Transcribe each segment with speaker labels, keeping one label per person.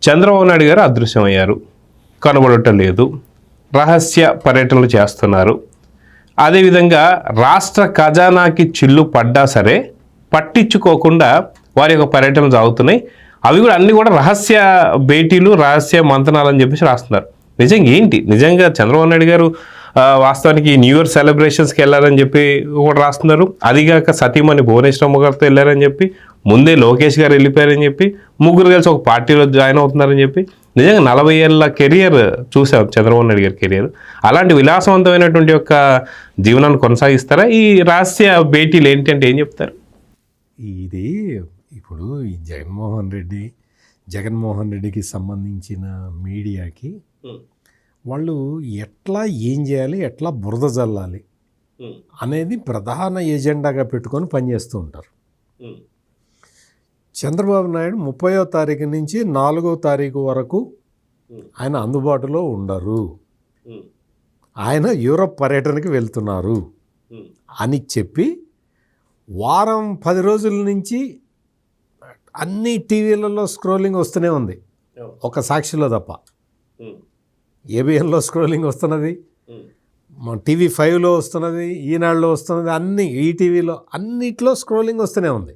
Speaker 1: చంద్రబాబు నాయుడు గారు అదృశ్యమయ్యారు, కనబడటం లేదు, రహస్య పర్యటనలు చేస్తున్నారు. అదేవిధంగా రాష్ట్ర ఖజానాకి చిల్లు పడ్డా సరే పట్టించుకోకుండా వారి యొక్క పర్యటనలు సాగుతున్నాయి. అవి కూడా అన్నీ కూడా రహస్య భేటీలు, రహస్య మంతనాలు అని చెప్పేసి రాస్తున్నారు. నిజంగా ఏంటి? నిజంగా చంద్రబాబు నాయుడు గారు వాస్తవానికి న్యూ ఇయర్ సెలబ్రేషన్స్కి వెళ్ళారని చెప్పి కూడా రాస్తున్నారు. అదిగాక సతీమణి భువనేశ్వరమ్మ గారితో వెళ్ళారని చెప్పి, ముందే లోకేష్ గారు వెళ్ళిపోయారని చెప్పి, ముగ్గురు కలిసి ఒక పార్టీలో జాయిన్ అవుతున్నారని చెప్పి. నిజంగా 40 ఏళ్ళ కెరియర్ చూసాం చంద్రబాబు నాయుడు గారి కెరియర్. అలాంటి విలాసవంతమైనటువంటి యొక్క జీవనాన్ని కొనసాగిస్తారా? ఈ రహస్య భేటీలు ఏంటంటే ఏం చెప్తారు?
Speaker 2: ఇది ఇప్పుడు ఈ జగన్మోహన్ రెడ్డికి సంబంధించిన మీడియాకి వాళ్ళు ఎట్లా ఏం చేయాలి, ఎట్లా బురద జల్లాలి అనేది ప్రధాన ఎజెండాగా పెట్టుకొని పనిచేస్తూ ఉంటారు. చంద్రబాబు నాయుడు 30వ తారీఖు నుంచి 4వ తారీఖు వరకు ఆయన అందుబాటులో ఉండరు, ఆయన యూరప్ పర్యటనకి వెళ్తున్నారు అని చెప్పి వారం 10 రోజుల నుంచి అన్ని టీవీలలో స్క్రోలింగ్ వస్తూనే ఉంది. ఒక సాక్షిలో తప్ప. ఏబిఎన్లో స్క్రోలింగ్ వస్తున్నది, TV5లో వస్తున్నది, ఈనాడులో వస్తున్నది, అన్ని ఈటీవీలో అన్నిట్లో స్క్రోలింగ్ వస్తూనే ఉంది.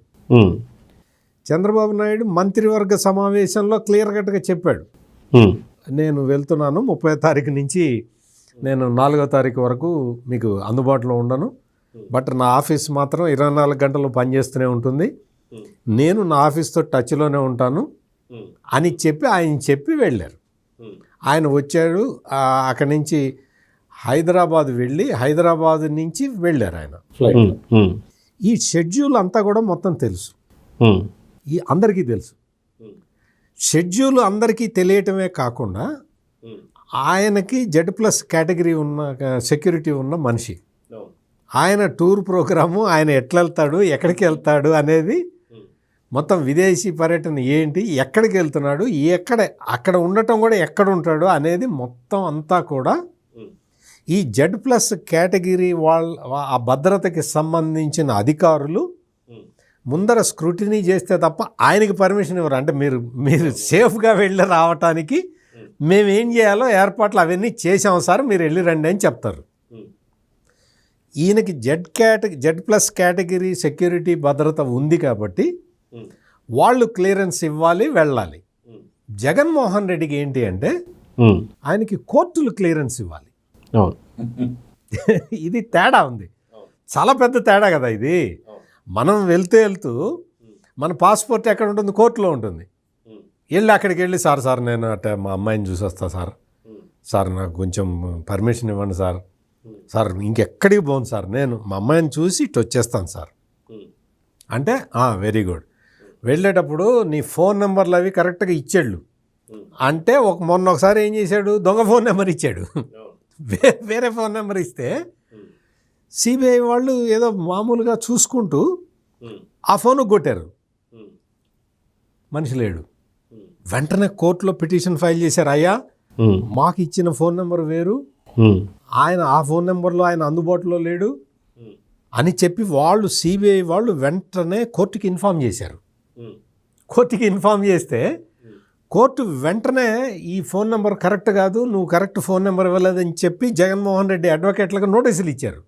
Speaker 2: చంద్రబాబు నాయుడు మంత్రివర్గ సమావేశంలో క్లియర్ కట్గా చెప్పాడు, నేను వెళ్తున్నాను 30వ తారీఖు నుంచి నేను 4వ తారీఖు వరకు మీకు అందుబాటులో ఉండను, బట్ నా ఆఫీస్ మాత్రం 24 గంటలు పనిచేస్తూనే ఉంటుంది, నేను నా ఆఫీస్తో టచ్లోనే ఉంటాను అని చెప్పి వెళ్ళారు. ఆయన వచ్చాడు, అక్కడి నుంచి హైదరాబాద్ వెళ్ళి హైదరాబాద్ నుంచి వెళ్ళారు ఆయన ఫ్లైట్లో. ఈ షెడ్యూల్ అంతా కూడా మొత్తం తెలుసు, అందరికీ తెలుసు. షెడ్యూల్ అందరికీ తెలియటమే కాకుండా ఆయనకి Z+ కేటగిరీ ఉన్న సెక్యూరిటీ ఉన్న మనిషి. ఆయన టూర్ ప్రోగ్రాము, ఆయన ఎట్లా వెళ్తాడు, ఎక్కడికి వెళ్తాడు అనేది మొత్తం, విదేశీ పర్యటన ఏంటి, ఎక్కడికి వెళ్తున్నాడు, అక్కడ ఉండటం కూడా ఎక్కడ ఉంటాడు అనేది మొత్తం అంతా కూడా ఈ Z+ కేటగిరీ ఆ భద్రతకి సంబంధించిన అధికారులు ముందర స్క్రూటినీ చేస్తే తప్ప ఆయనకి పర్మిషన్ ఇవ్వరు. అంటే మీరు సేఫ్గా వెళ్ళి రావటానికి మేమేం చేయాలో ఏర్పాట్లు అవన్నీ చేసాం సార్, మీరు వెళ్ళి రండి అని చెప్తారు. ఈయనకి Z+ కేటగిరీ సెక్యూరిటీ భద్రత ఉంది కాబట్టి వాళ్ళు క్లియరెన్స్ ఇవ్వాలి, వెళ్ళాలి. జగన్మోహన్ రెడ్డికి ఏంటి అంటే ఆయనకి కోర్టులు క్లియరెన్స్ ఇవ్వాలి. ఇది తేడా ఉంది, చాలా పెద్ద తేడా కదా ఇది. మనం వెళ్తూ మన పాస్పోర్ట్ ఎక్కడ ఉంటుంది, కోర్టులో ఉంటుంది. అక్కడికి వెళ్ళి సార్ నేను అట్ట మా అమ్మాయిని చూసి వస్తా సార్ నాకు కొంచెం పర్మిషన్ ఇవ్వండి సార్ ఇంకెక్కడికి పోను సార్, నేను మా అమ్మాయిని చూసి ఇటు వచ్చేస్తాను సార్ అంటే వెరీ గుడ్. వెళ్ళేటప్పుడు నీ ఫోన్ నెంబర్లు అవి కరెక్ట్గా ఇచ్చాడు అంటే మొన్న ఒకసారి ఏం చేశాడు, దొంగ ఫోన్ నెంబర్ ఇచ్చాడు. వేరే ఫోన్ నెంబర్ ఇస్తే సిబిఐ వాళ్ళు ఏదో మామూలుగా చూసుకుంటూ ఆ ఫోన్ కొట్టారు, మనిషి లేడు. వెంటనే కోర్టులో పిటిషన్ ఫైల్ చేశారు, అయ్యా మాకు ఇచ్చిన ఫోన్ నెంబర్ వేరు, ఆయన ఆ ఫోన్ నెంబర్లో ఆయన అందుబాటులో లేడు అని చెప్పి సిబిఐ వాళ్ళు వెంటనే కోర్టుకి ఇన్ఫామ్ చేశారు. కోర్టుకి ఇన్ఫామ్ చేస్తే కోర్టు వెంటనే ఈ ఫోన్ నెంబర్ కరెక్ట్ కాదు, నువ్వు కరెక్ట్ ఫోన్ నెంబర్ ఇవ్వలేదని చెప్పి జగన్మోహన్ రెడ్డి అడ్వకేట్లకు నోటీసులు ఇచ్చారు.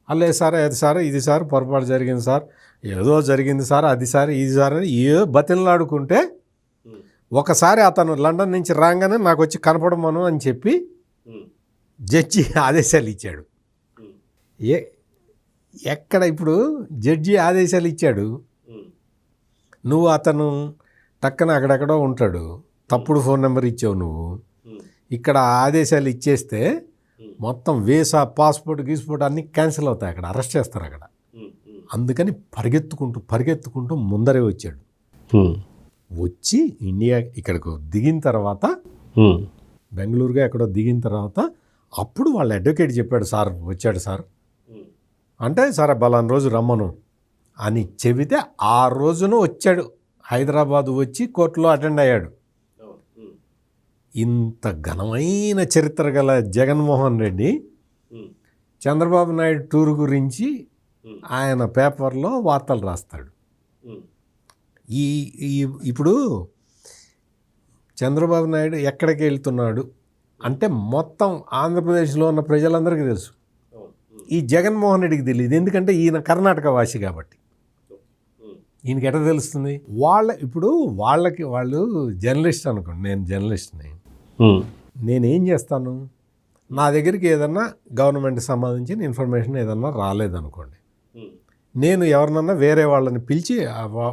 Speaker 2: అల్లే సార్, అది సార్, ఇది సార్, పొరపాటు జరిగింది సార్, ఏదో జరిగింది సార్, అది సార్, ఇది సార్ అని బతిలాడుకుంటే ఒకసారి అతను లండన్ నుంచి రాగానే నాకు వచ్చి కనపడమను అని చెప్పి జడ్జి ఆదేశాలు ఇచ్చాడు. ఎక్కడ ఇప్పుడు జడ్జి ఆదేశాలు ఇచ్చాడు, నువ్వు అతను టక్కన అక్కడెక్కడో ఉంటాడు, తప్పుడు ఫోన్ నెంబర్ ఇచ్చావు నువ్వు, ఇక్కడ ఆదేశాలు ఇచ్చేస్తే మొత్తం వీసా, పాస్పోర్ట్ అన్నీ క్యాన్సిల్ అవుతాయి, అక్కడ అరెస్ట్ చేస్తారు అక్కడ. అందుకని పరిగెత్తుకుంటూ ముందరే వచ్చాడు. వచ్చి ఇండియా ఇక్కడికి దిగిన తర్వాత, బెంగళూరుగా ఎక్కడో దిగిన తర్వాత అప్పుడు వాళ్ళ అడ్వకేట్ చెప్పాడు, సార్ వచ్చాడు సార్ అంటే, సరే బలాన్ రోజు రమ్మను అని చెబితే ఆ రోజున వచ్చాడు, హైదరాబాద్ వచ్చి కోర్టులో అటెండ్ అయ్యాడు. ఇంత ఘనమైన చరిత్ర గల జగన్మోహన్ రెడ్డి చంద్రబాబు నాయుడు టూర్ గురించి ఆయన పేపర్లో వార్తలు రాస్తాడు. ఈ ఇప్పుడు చంద్రబాబు నాయుడు ఎక్కడికి వెళ్తున్నాడు అంటే మొత్తం ఆంధ్రప్రదేశ్లో ఉన్న ప్రజలందరికీ తెలుసు. ఈ జగన్మోహన్ రెడ్డికి తెలియదు, ఎందుకంటే ఈయన కర్ణాటక వాసి కాబట్టి. ఈయనకి ఎట్లా తెలుస్తుంది? వాళ్ళు జర్నలిస్ట్ అనుకోండి, నేను జర్నలిస్ట్ని, నేనేం చేస్తాను, నా దగ్గరికి ఏదన్నా గవర్నమెంట్కి సంబంధించిన ఇన్ఫర్మేషన్ ఏదన్నా రాలేదనుకోండి, నేను ఎవరినన్నా వేరే వాళ్ళని పిలిచి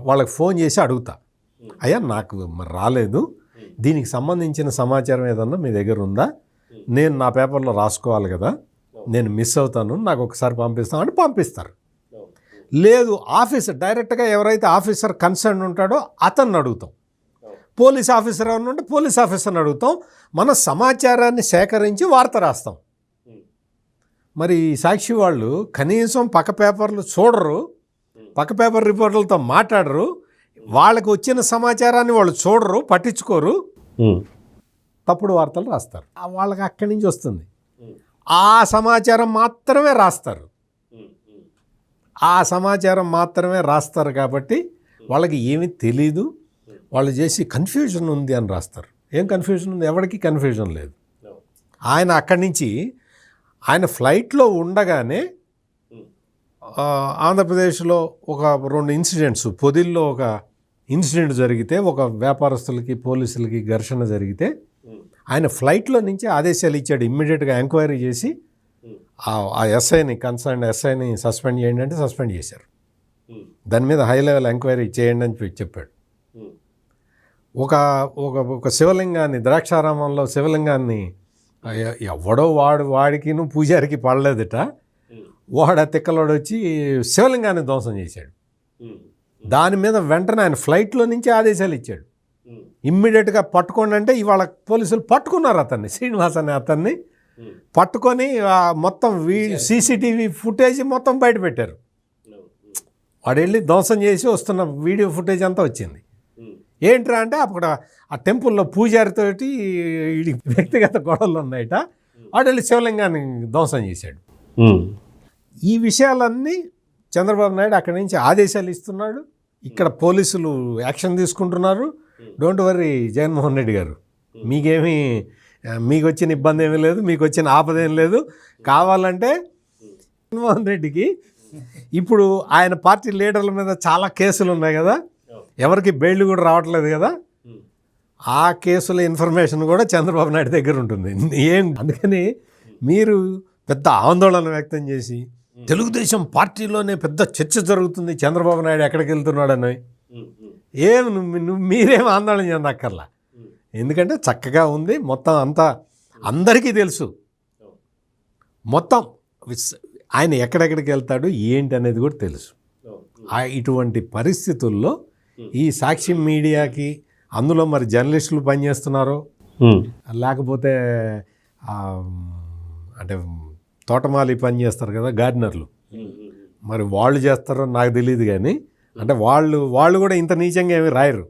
Speaker 2: వాళ్ళకి ఫోన్ చేసి అడుగుతా, అయ్యా నాకు మరి రాలేదు, దీనికి సంబంధించిన సమాచారం ఏదన్నా మీ దగ్గర ఉందా, నేను నా పేపర్లో రాసుకోవాలి కదా, నేను మిస్ అవుతాను, నాకు ఒకసారి పంపిస్తాను అంటే పంపిస్తారు. లేదు, ఆఫీసర్ డైరెక్ట్గా ఎవరైతే ఆఫీసర్ కన్సర్న్ ఉంటాడో అతన్ని అడుగుతాం. పోలీస్ ఆఫీసర్ ఎవరైనా ఉంటే పోలీస్ ఆఫీసర్ని అడుగుతాం. మన సమాచారాన్ని సేకరించి వార్త రాస్తాం. మరి సాక్షి వాళ్ళు కనీసం పక్క పేపర్లు చూడరు, పక్క పేపర్ రిపోర్టర్లతో మాట్లాడరు, వాళ్ళకి వచ్చిన సమాచారాన్ని వాళ్ళు చూడరు, పట్టించుకోరు, తప్పుడు వార్తలు రాస్తారు. వాళ్ళకి అక్కడి నుంచి వస్తుంది, ఆ సమాచారం మాత్రమే రాస్తారు, ఆ సమాచారం మాత్రమే రాస్తారు. కాబట్టి వాళ్ళకి ఏమీ తెలీదు, వాళ్ళు చేసి కన్ఫ్యూజన్ ఉంది అని రాస్తారు. ఏం కన్ఫ్యూజన్ ఉంది? ఎవరికి కన్ఫ్యూజన్ లేదు. ఆయన అక్కడి నుంచి ఆయన ఫ్లైట్లో ఉండగానే ఆంధ్రప్రదేశ్లో ఒక 2 ఇన్సిడెంట్స్, పొదిల్లో ఒక ఇన్సిడెంట్ జరిగితే, ఒక వ్యాపారస్తులకి పోలీసులకి ఘర్షణ జరిగితే ఆయన ఫ్లైట్లో నుంచి ఆదేశాలు ఇచ్చాడు, ఇమ్మీడియట్గా ఎంక్వైరీ చేసి ఆ ఎస్ఐని, కన్సర్న్ ఎస్ఐని సస్పెండ్ చేయండి అంటే సస్పెండ్ చేశారు. దాని మీద హై లెవెల్ ఎంక్వైరీ చేయండి అని చెప్పాడు. ఒక శివలింగాన్ని, ద్రాక్షారామంలో శివలింగాన్ని ఎవడో వాడికిను పూజారికి పడలేదట, వాడు తిక్కలోడు వచ్చి శివలింగాన్ని ధ్వంసం చేశాడు. దాని మీద వెంటనే ఆయన ఫ్లైట్లో నుంచి ఆదేశాలు ఇచ్చాడు, ఇమ్మీడియట్గా పట్టుకోండి అంటే ఇవాళ పోలీసులు పట్టుకున్నారు అతన్ని, శ్రీనివాస్ అనే అతన్ని పట్టుకొని మొత్తం సీసీటీవీ ఫుటేజ్ మొత్తం బయట పెట్టారు. వాడు వెళ్ళి ధ్వంసం చేసి వస్తున్న వీడియో ఫుటేజ్ అంతా వచ్చింది. ఏంట్రా అంటే అక్కడ ఆ టెంపుల్లో పూజారితోటి వ్యక్తిగత గొడవలు ఉన్నాయట, వాడు వెళ్ళి శివలింగాన్ని ధ్వంసం చేశాడు. ఈ విషయాలన్నీ చంద్రబాబు నాయుడు అక్కడి నుంచి ఆదేశాలు ఇస్తున్నాడు, ఇక్కడ పోలీసులు యాక్షన్ తీసుకుంటున్నారు. డోంట్ వర్రీ జగన్మోహన్ రెడ్డి గారు, మీకు వచ్చిన ఇబ్బంది ఏమీ లేదు, మీకు వచ్చిన ఆపద ఏం లేదు. కావాలంటే జగన్మోహన్ రెడ్డికి ఇప్పుడు ఆయన పార్టీ లీడర్ల మీద చాలా కేసులు ఉన్నాయి కదా, ఎవరికి బెయిల్ కూడా రావట్లేదు కదా, ఆ కేసుల ఇన్ఫర్మేషన్ కూడా చంద్రబాబు నాయుడు దగ్గర ఉంటుంది. అందుకని మీరు పెద్ద ఆందోళన వ్యక్తం చేసి తెలుగుదేశం పార్టీలోనే పెద్ద చర్చ జరుగుతుంది, చంద్రబాబు నాయుడు ఎక్కడికి వెళ్తున్నాడని మీరేం ఆందోళన చెందక్కర్లా. ఎందుకంటే చక్కగా ఉంది, మొత్తం అంతా అందరికీ తెలుసు, మొత్తం ఆయన ఎక్కడెక్కడికి వెళ్తాడు ఏంటి అనేది కూడా తెలుసు. ఇటువంటి పరిస్థితుల్లో ఈ సాక్షి మీడియాకి, అందులో మరి జర్నలిస్టులు పనిచేస్తున్నారో లేకపోతే అంటే తోటమాలి పని చేస్తారు కదా, గార్డెనర్లు, మరి వాళ్ళు చేస్తారో నాకు తెలియదు. కానీ అంటే వాళ్ళు కూడా ఇంత నీచంగా ఏమి రాయరు.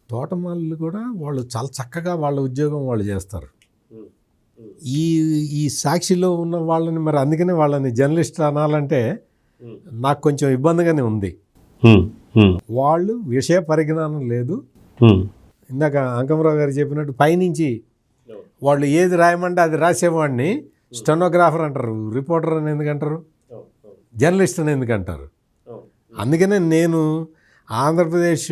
Speaker 2: తోటమాలు కూడా వాళ్ళు చాలా చక్కగా వాళ్ళ ఉద్యోగం వాళ్ళు చేస్తారు. ఈ సాక్షిలో ఉన్న వాళ్ళని మరి అందుకనే వాళ్ళని జర్నలిస్ట్ అనాలంటే నాకు కొంచెం ఇబ్బందిగానే ఉంది. వాళ్ళు విషయ పరిజ్ఞానం లేదు. ఇందాక అంకమరావు గారు చెప్పినట్టు పైనుంచి వాళ్ళు ఏది రాయమంటే అది రాసేవాడిని స్టెనోగ్రాఫర్ అంటారు, రిపోర్టర్ అని ఎందుకంటారు, జర్నలిస్ట్ అని ఎందుకంటారు. అందుకనే నేను ఆంధ్రప్రదేశ్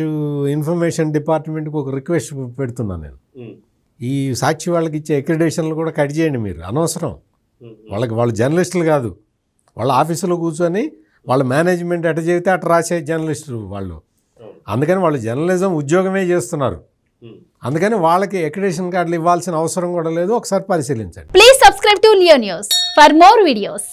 Speaker 2: ఇన్ఫర్మేషన్ డిపార్ట్మెంట్కి ఒక రిక్వెస్ట్ పెడుతున్నాను. నేను ఈ సాక్షి వాళ్ళకి ఇచ్చే అక్రిడేషన్లు కూడా కట్ చేయండి మీరు, అనవసరం. వాళ్ళు జర్నలిస్టులు కాదు, వాళ్ళ ఆఫీసులో కూర్చొని వాళ్ళ మేనేజ్మెంట్ ఎట చెబితే అటు రాసే జర్నలిస్టులు వాళ్ళు. అందుకని వాళ్ళు జర్నలిజం ఉద్యోగమే చేస్తున్నారు. అందుకని వాళ్ళకి అక్రిడేషన్ కార్డులు ఇవ్వాల్సిన అవసరం కూడా లేదు. ఒకసారి పరిశీలించండి.
Speaker 3: Please subscribe to Leo news for more videos.